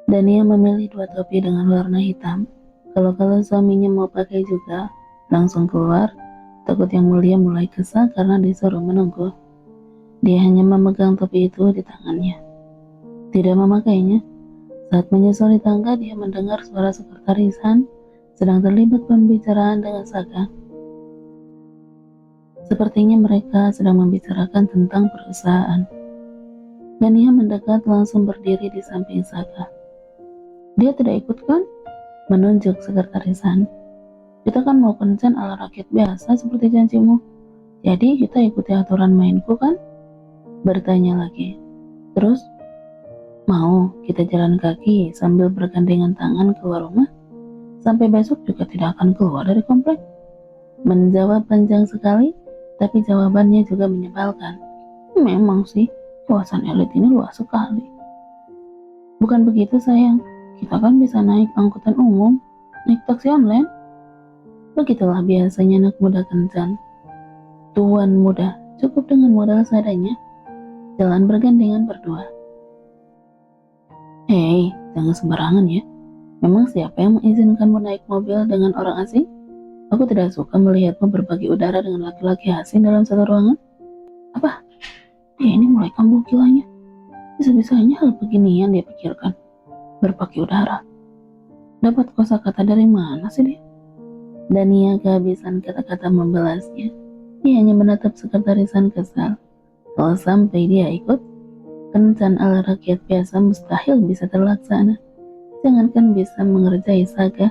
Dania memilih dua topi dengan warna hitam. Kalau suaminya mau pakai juga, langsung keluar. Takut yang mulia mulai kesal karena disuruh menunggu. Dia hanya memegang topi itu di tangannya, tidak memakainya. Saat menyusul di tangga, dia mendengar suara sekretaris Han sedang terlibat pembicaraan dengan Saga. Sepertinya mereka sedang membicarakan tentang perusahaan. Dania mendekat langsung berdiri di samping Saga. Dia tidak ikut kan? Menunjuk sekretaris Han. Kita kan mau kencan ala rakyat biasa seperti janjimu. Jadi kita ikuti aturan mainku kan? Bertanya lagi. Terus, mau kita jalan kaki sambil bergandengan tangan keluar rumah? Sampai besok juga tidak akan keluar dari komplek. Menjawab panjang sekali, tapi jawabannya juga menyebalkan. Memang sih, kawasan elit ini luas sekali. Bukan begitu sayang, kita kan bisa naik angkutan umum, naik taksi online. Begitulah biasanya anak muda kencan. Tuan muda, cukup dengan modal seadanya. Jalan bergandengan berdua. Hei, jangan sembarangan ya. Memang siapa yang mengizinkanmu naik mobil dengan orang asing? Aku tidak suka melihatmu berbagi udara dengan laki-laki asing dalam satu ruangan. Apa? Dia ini mulai kambuh gilanya. Bisa-bisanya hal beginian dia pikirkan. Berbagi udara. Dapat kosakata dari mana sih dia? Dania kehabisan kata-kata membalasnya. Dia hanya menatap sekretarisan kesal. Kalau sampai dia ikut, kencan ala rakyat biasa mustahil bisa terlaksana. Jangankan bisa mengerjai Saga,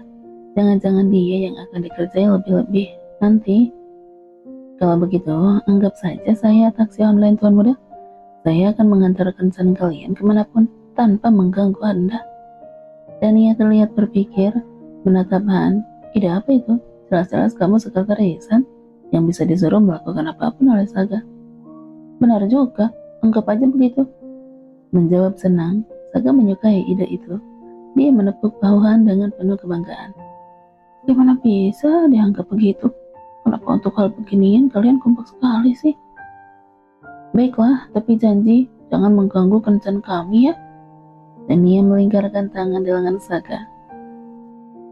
jangan-jangan dia yang akan dikerjai lebih-lebih nanti. Kalau begitu, anggap saja saya taksi online tuan muda. Saya akan mengantar kencan kalian kemanapun tanpa mengganggu Anda. Dania terlihat berpikir, menatap Han. Ide apa itu? Jelas-jelas kamu sekretarisan yang bisa disuruh melakukan apapun oleh Saga. Benar juga, anggap aja begitu. Menjawab senang, Saga menyukai ide itu. Dia menepuk bahu Han dengan penuh kebanggaan. Gimana bisa dianggap begitu? Kenapa untuk hal beginian kalian kompak sekali sih? Baiklah, tapi janji jangan mengganggu kencan kami ya. Dan dia melingkarkan tangan di lengan Saga.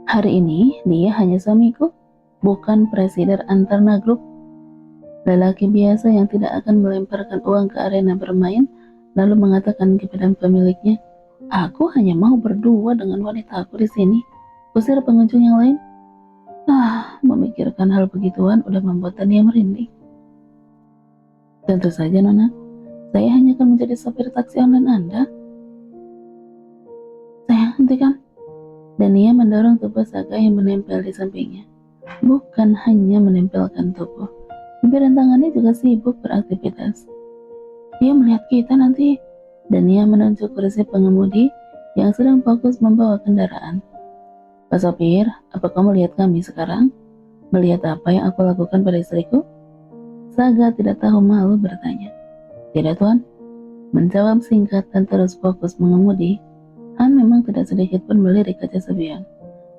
Hari ini dia hanya suamiku, bukan presiden Antarna Group. Lelaki biasa yang tidak akan melemparkan uang ke arena bermain lalu mengatakan kepada pemiliknya, aku hanya mau berdua dengan wanitaku di sini. Usir pengunjung yang lain. Memikirkan hal begituan udah membuat Dania merinding. Tentu saja Nona, saya hanya akan menjadi sopir taksi online Anda. Saya hentikan. Dania mendorong tubuh Saga yang menempel di sampingnya. Bukan hanya menempelkan tubuh, bibir dan tangannya juga sibuk beraktivitas. Dia melihat kita nanti. Dania menunjuk kursi pengemudi yang sedang fokus membawa kendaraan. Pak sopir, apa kamu lihat kami sekarang? Melihat apa yang aku lakukan pada istriku? Saga tidak tahu malu bertanya. Tidak tuan, menjawab singkat dan terus fokus mengemudi. Han memang tidak sedikit pun melirik kaca spion.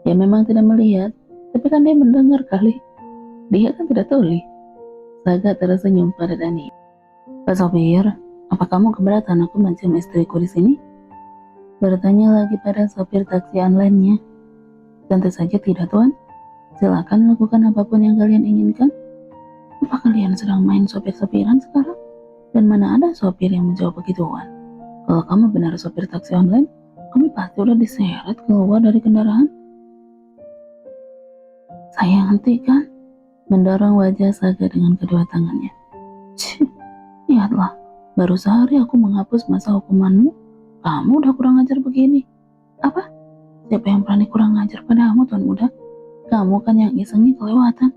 Dia memang tidak melihat, tapi kan dia mendengar kali. Dia kan tidak tuli. Saga tersenyum pada Dani. Pak sopir, apa kamu keberatan aku mencium istriku di sini? Bertanya lagi pada sopir taksi online-nya. Tentu saja tidak tuan. Silakan lakukan apapun yang kalian inginkan. Apa kalian sedang main sopir-sopiran sekarang? Dan mana ada sopir yang menjawab begituan? Kalau kamu benar sopir taksi online, kamu pasti udah diseret keluar dari kendaraan. Saya hentikan, mendorong wajah Saga dengan kedua tangannya. Lihatlah, baru sehari aku menghapus masa hukumanmu, kamu udah kurang ajar begini. Apa? Siapa yang berani kurang ajar padamu, tuan muda? Kamu kan yang isengnya kelewatan.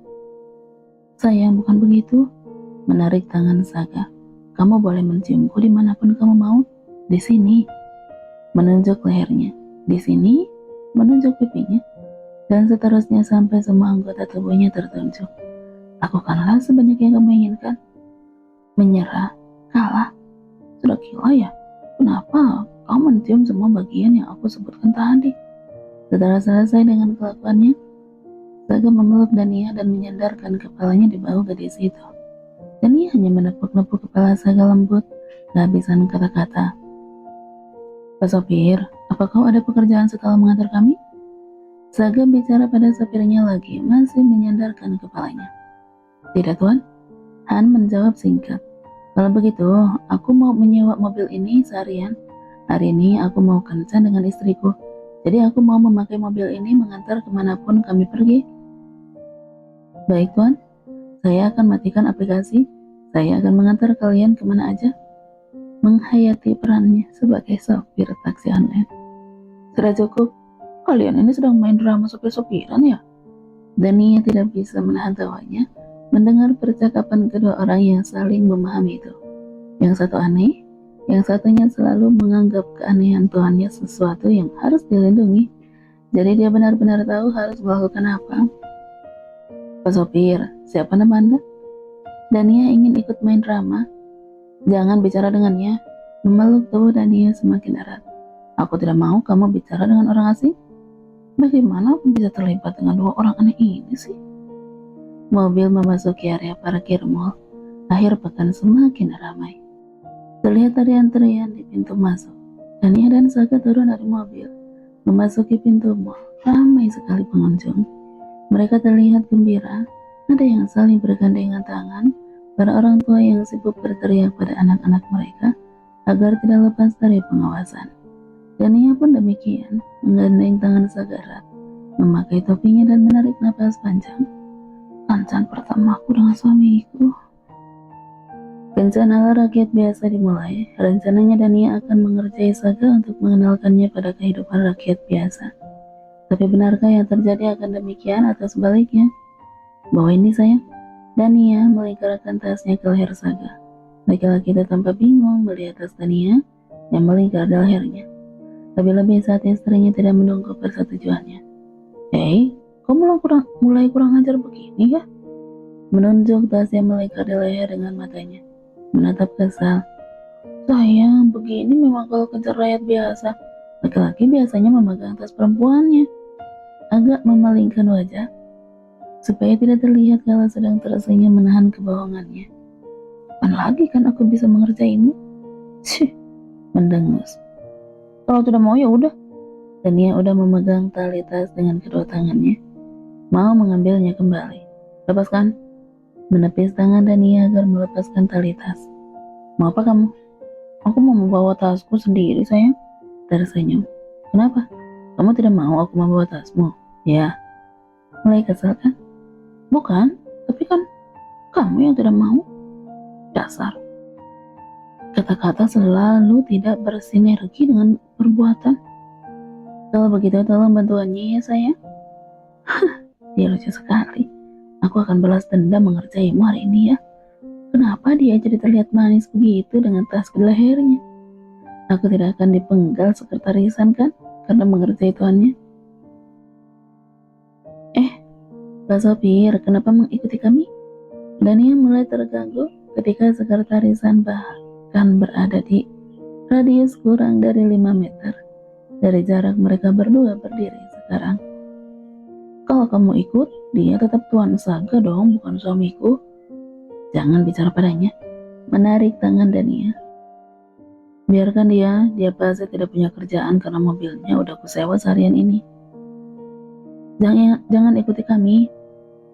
Saya bukan begitu. Menarik tangan Saga. Kamu boleh menciumku dimanapun kamu mau. Di sini. Menunjuk lehernya. Di sini. Menunjuk pipinya. Dan seterusnya sampai semua anggota tubuhnya tertunjuk. Lakukanlah sebanyak yang kamu inginkan. Menyerah. Kalah. Sudah gila ya? Kenapa kamu mencium semua bagian yang aku sebutkan tadi? Setelah selesai dengan kelakuannya, Saga memeluk Dania dan menyandarkan kepalanya di bahu gadis itu. Dania hanya menepuk-nepuk kepala Saga lembut, kehabisan kata-kata. Pak sopir, apa Apa kau ada pekerjaan setelah mengantar kami? Saga bicara pada sopirnya lagi, masih menyandarkan kepalanya. Tidak, Tuan. Han menjawab singkat. Kalau begitu, aku mau menyewa mobil ini seharian. Hari ini aku mau kencan dengan istriku. Jadi aku mau memakai mobil ini mengantar kemanapun kami pergi. Baik, Tuan. Saya akan matikan aplikasi. Saya akan mengantar kalian kemana aja. Menghayati perannya sebagai sopir taksi online. Sudah cukup. Kalian ini sedang main drama sopir-sopiran ya? Dania tidak bisa menahan tawanya mendengar percakapan kedua orang yang saling memahami itu. Yang satu aneh, yang satunya selalu menganggap keanehan Tuhannya sesuatu yang harus dilindungi. Jadi dia benar-benar tahu harus melakukan apa. Pak sopir, siapa nama Anda? Dania ingin ikut main drama. Jangan bicara dengannya. Memeluk tubuh Dania semakin erat. Aku tidak mau kamu bicara dengan orang asing. Bagaimana aku bisa terlibat dengan dua orang aneh ini sih? Mobil memasuki area parkir mall. Akhir pekan semakin ramai. Terlihat tarian-tarian di pintu masuk. Dania dan Saga turun dari mobil. Memasuki pintu mall. Ramai sekali pengunjung. Mereka terlihat gembira. Ada yang saling bergandengan tangan. Para orang tua yang sibuk berteriak pada anak-anak mereka agar tidak lepas dari pengawasan. Dania pun demikian, menggandeng tangan Saga erat, memakai topinya dan menarik napas panjang. Kencan pertamaku dengan suamiku. Kencan ala rakyat biasa dimulai. Rencananya Dania akan mengerjai Saga untuk mengenalkannya pada kehidupan rakyat biasa. Tapi benarkah yang terjadi akan demikian atau sebaliknya? Bawa ini sayang. Dania melingkarkan tasnya ke leher Saga. Laki-laki itu tampak bingung melihat tas Dania yang melingkar di lehernya. Lebih-lebih saat istrinya tidak menunggu persetujuannya. Hei, kau mulai kurang ajar begini ya? Menunjuk tas yang melingkar di leher dengan matanya. Menatap kesal. Sayang, begini memang kalau kejar rakyat biasa. Laki-laki biasanya memegang tas perempuannya. Agak memalingkan wajah, supaya tidak terlihat kalau sedang tersenyum menahan kebohongannya. Kapan lagi kan aku bisa mengerjaimu? Cih, mendengus. Kalau tidak mau ya udah. Dania udah memegang tali tas dengan kedua tangannya, mau mengambilnya kembali. Lepaskan. Menepis tangan Dania agar melepaskan tali tas. Mau apa kamu? Aku mau membawa tasku sendiri, sayang. Tersenyum. Kenapa? Kamu tidak mau aku membawa tasmu? Ya. Mulai kesal kan? Bukan, tapi kan kamu yang tidak mau. Dasar. Kata-kata selalu tidak bersinergi dengan perbuatan. Kalau begitu tolong bantuannya ya sayang. Dia lucu sekali. Aku akan balas dendam mengerjaimu hari ini ya. Kenapa dia jadi terlihat manis begitu dengan tas di lehernya? Aku tidak akan dipenggal sekretarisan kan karena mengerjai tuannya. Pak sopir, kenapa mengikuti kami? Dania mulai terganggu ketika sekretarisan bahkan berada di radius kurang dari 5 meter dari jarak mereka berdua berdiri sekarang. Kalau kamu ikut, dia tetap tuan Saga dong, bukan suamiku. Jangan bicara padanya. Menarik tangan Dania. Biarkan dia pasti tidak punya kerjaan karena mobilnya udah kusewa seharian ini. Jangan ikuti kami.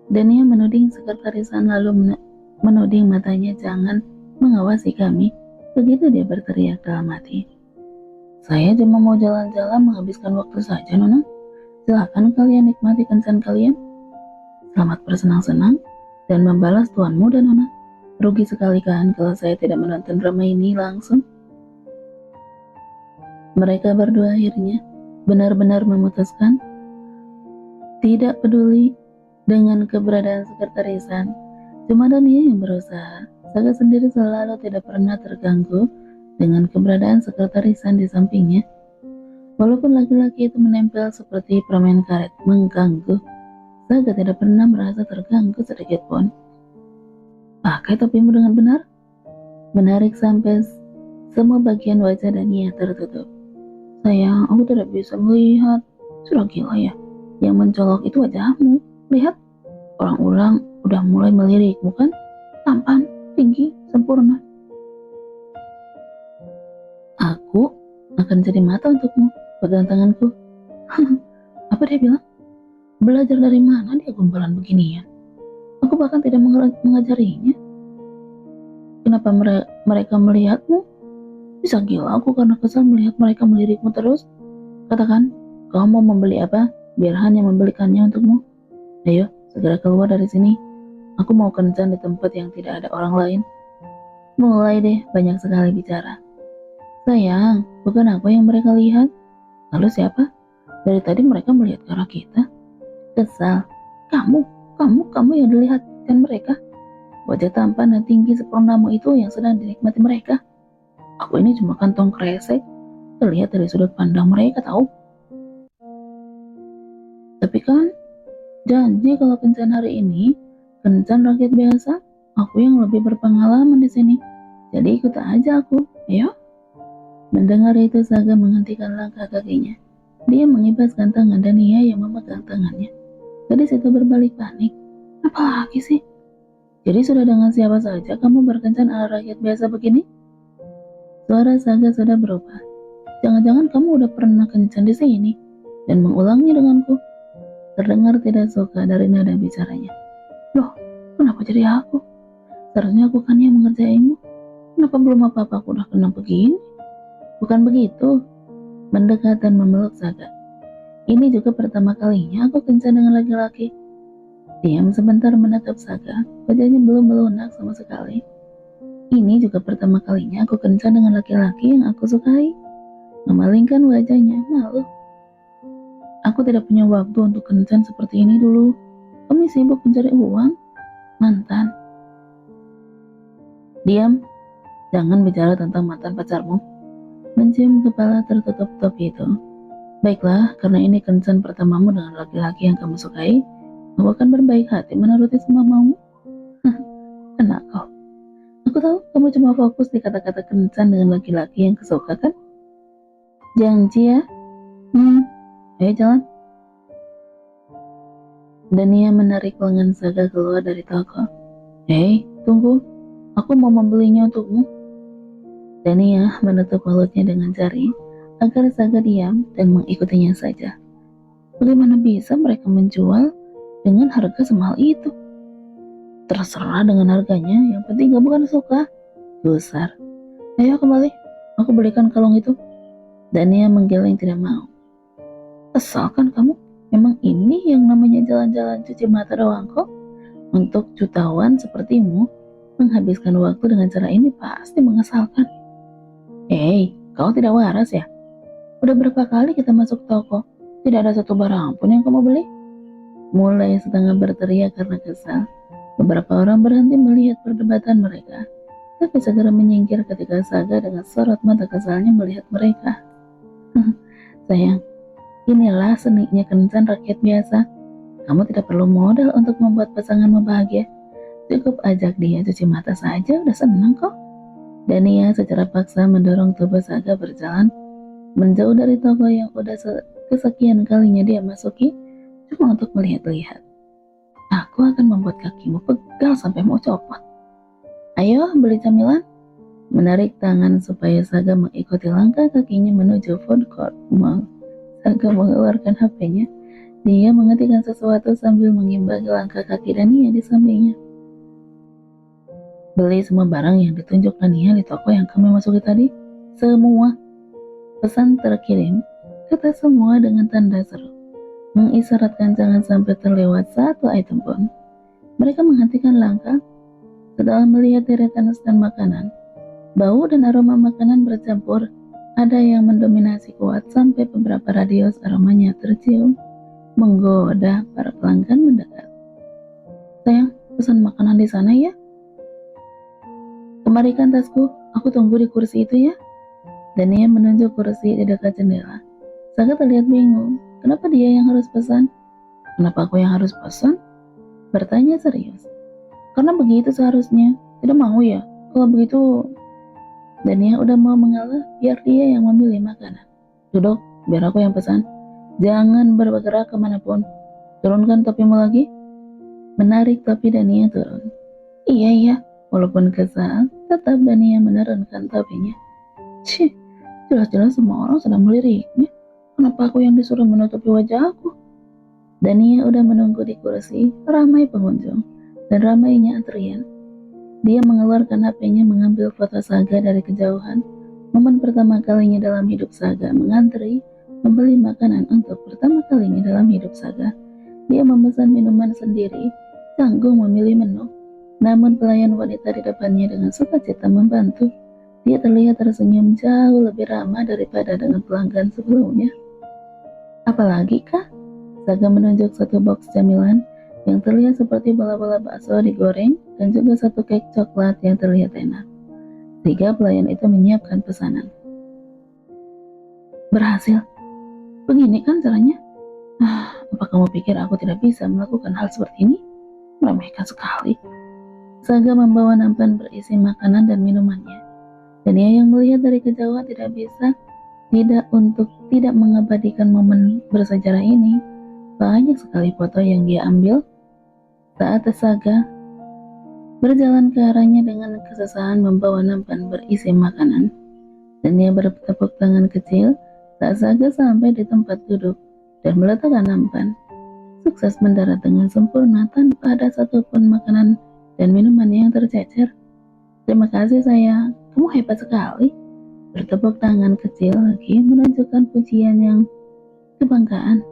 Dania menuding sekretarisan lalu menuding matanya jangan mengawasi kami. Begitu dia berteriak dalam hati. Saya cuma mau jalan-jalan menghabiskan waktu saja, Nona. Silakan kalian nikmati kencan kalian. Selamat bersenang-senang dan membalas tuanmu dan Nona. Rugi sekali kan kalau saya tidak menonton drama ini langsung. Mereka berdua akhirnya benar-benar memutuskan tidak peduli dengan keberadaan sekretarisan. Cuma Dania yang berusaha. Saga sendiri selalu tidak pernah terganggu dengan keberadaan sekretarisan di sampingnya. Walaupun laki-laki itu menempel seperti permen karet mengganggu, Saga tidak pernah merasa terganggu sedikit pun. Pakai topimu dengan benar. Menarik sampai semua bagian wajah Dania tertutup. Sayang, aku tidak bisa melihat. Sudah gila ya. Yang mencolok itu wajahmu. Lihat, orang-orang udah mulai melirikmu kan? Tampan, tinggi, sempurna. Aku akan jadi mata untukmu, pegang tanganku. Apa dia bilang? Belajar dari mana dia gombalan beginian? Aku bahkan tidak mengajarinya. Kenapa mereka melihatmu? Bisa gila aku karena kesal melihat mereka melirikmu terus. Katakan, kau mau membeli apa? Biar hanya membelikannya untukmu. Ayo, segera keluar dari sini. Aku mau kencan di tempat yang tidak ada orang lain. Mulai deh, banyak sekali bicara. Sayang, bukan aku yang mereka lihat. Lalu siapa? Dari tadi mereka melihat ke arah kita. Kesal. Kamu yang dilihatkan mereka. Wajah tampan dan tinggi sepurnamu itu yang sedang dinikmati mereka. Aku ini cuma kantong kresek, terlihat dari sudut pandang mereka tahu. Tapi kan, janji kalau kencan hari ini, kencan rakyat biasa, aku yang lebih berpengalaman di sini. Jadi ikut aja aku, ayo. Mendengar itu Saga menghentikan langkah kakinya. Dia mengibaskan tangan dan ia yang memegang tangannya. Gadis itu berbalik panik. Apa lagi sih? Jadi sudah dengan siapa saja kamu berkencan ala rakyat biasa begini? Suara Saga sudah berubah. Jangan-jangan kamu udah pernah kencan di sini dan mengulangi denganku. Terdengar tidak suka dari nada bicaranya. Loh, kenapa jadi aku? Seharusnya aku kan yang mengerjaimu. Kenapa belum apa-apa aku udah kena begini? Bukan begitu. Mendekat dan memeluk Saga. Ini juga pertama kalinya aku kencan dengan laki-laki. Diam sebentar menatap Saga. Wajahnya belum melunak sama sekali. Ini juga pertama kalinya aku kencan dengan laki-laki yang aku sukai. Memalingkan wajahnya, malu. Aku tidak punya waktu untuk kencan seperti ini dulu. Kami sibuk mencari uang. Mantan. Diam. Jangan bicara tentang mantan pacarmu. Mencium kepala tertutup topi itu. Baiklah, karena ini kencan pertamamu dengan laki-laki yang kamu sukai, aku akan berbaik hati menuruti semua maumu. Enak kau. Aku tahu kamu cuma fokus di kata-kata kencan dengan laki-laki yang kesuka kan? Janji ya? Ayo jalan. Dania menarik lengan Saga keluar dari toko. Hei, tunggu. Aku mau membelinya untukmu. Dania menutup mulutnya dengan jari agar Saga diam dan mengikutinya saja. Bagaimana bisa mereka menjual dengan harga semahal itu? Terserah dengan harganya, yang penting kamu kan suka. Gusar. Ayo kembali, aku belikan kalung itu. Dania menggeleng tidak mau. Asalkan kamu, memang ini yang namanya jalan-jalan cuci mata doang kok. Untuk jutawan sepertimu, menghabiskan waktu dengan cara ini pasti mengesalkan. Hei, kau tidak waras ya? Udah berapa kali kita masuk toko, tidak ada satu barang pun yang kamu beli? Mulai setengah berteriak karena kesal. Beberapa orang berhenti melihat perdebatan mereka, tapi segera menyingkir ketika Saga dengan sorot mata kesalnya melihat mereka. Sayang, inilah seninya kencan rakyat biasa. Kamu tidak perlu modal untuk membuat pasanganmu bahagia. Cukup ajak dia cuci mata saja, udah senang kok. Dania secara paksa mendorong tubuh Saga berjalan menjauh dari toko yang udah kesekian kalinya dia masuki, cuma untuk melihat-lihat. Aku akan membuat kakimu pegal sampai mau copot. Ayo beli camilan. Menarik tangan supaya Saga mengikuti langkah kakinya menuju food court mall. Saga mengeluarkan HP-nya. Dia mengetikkan sesuatu sambil mengimbangi langkah kaki Dania di sampingnya. Beli semua barang yang ditunjuk Dania di toko yang kami masuki tadi. Semua. Pesan terkirim. Kata semua dengan tanda seru. Mengisyaratkan jangan sampai terlewat satu item pun. Mereka menghentikan langkah setelah melihat deretan stand makanan. Bau dan aroma makanan bercampur. Ada yang mendominasi kuat sampai beberapa radius aromanya tercium, menggoda para pelanggan mendekat. Sayang, pesan makanan di sana ya. Kemarikan tasku, aku tunggu di kursi itu ya. Dania menunjuk kursi di dekat jendela. Saga terlihat bingung. Kenapa dia yang harus pesan? Kenapa aku yang harus pesan? Bertanya serius. Karena begitu seharusnya. Tidak mau ya? Kalau begitu, Dania udah mau mengalah, biar dia yang memilih makanan. Duduk, biar aku yang pesan. Jangan bergerak kemanapun. Turunkan topimu lagi. Menarik topi Dania turun. Iya. Walaupun kesal, tetap Dania menurunkan topinya. Jelas-jelas semua orang sedang meliriknya. Kenapa aku yang disuruh menutupi wajah aku? Dania udah menunggu di kursi, ramai pengunjung, dan ramainya antrian. Dia mengeluarkan HP-nya mengambil foto Saga dari kejauhan. Momen pertama kalinya dalam hidup Saga mengantri, membeli makanan untuk pertama kalinya dalam hidup Saga. Dia memesan minuman sendiri, canggung memilih menu. Namun pelayan wanita di depannya dengan sukacita membantu. Dia terlihat tersenyum jauh lebih ramah daripada dengan pelanggan sebelumnya. Apalagi kah? Saga menunjuk satu box camilan yang terlihat seperti bola-bola bakso digoreng dan juga satu cake coklat yang terlihat enak. Tiga pelayan itu menyiapkan pesanan. Berhasil. Begini kan caranya? Apa kamu pikir aku tidak bisa melakukan hal seperti ini? Meremehkan sekali. Saga membawa nampan berisi makanan dan minumannya. Dan ia yang melihat dari kejauhan tidak mengabadikan momen bersejarah ini. Banyak sekali foto yang dia ambil saat Saga berjalan ke arahnya dengan kesusahan membawa nampan berisi makanan. Dan ia bertepuk tangan kecil saat Saga sampai di tempat duduk dan meletakkan nampan. Sukses mendarat dengan sempurna tanpa ada satupun makanan dan minuman yang tercecer. Terima kasih sayang, kamu hebat sekali. Bertepuk tangan kecil lagi menunjukkan pujian yang kebanggaan.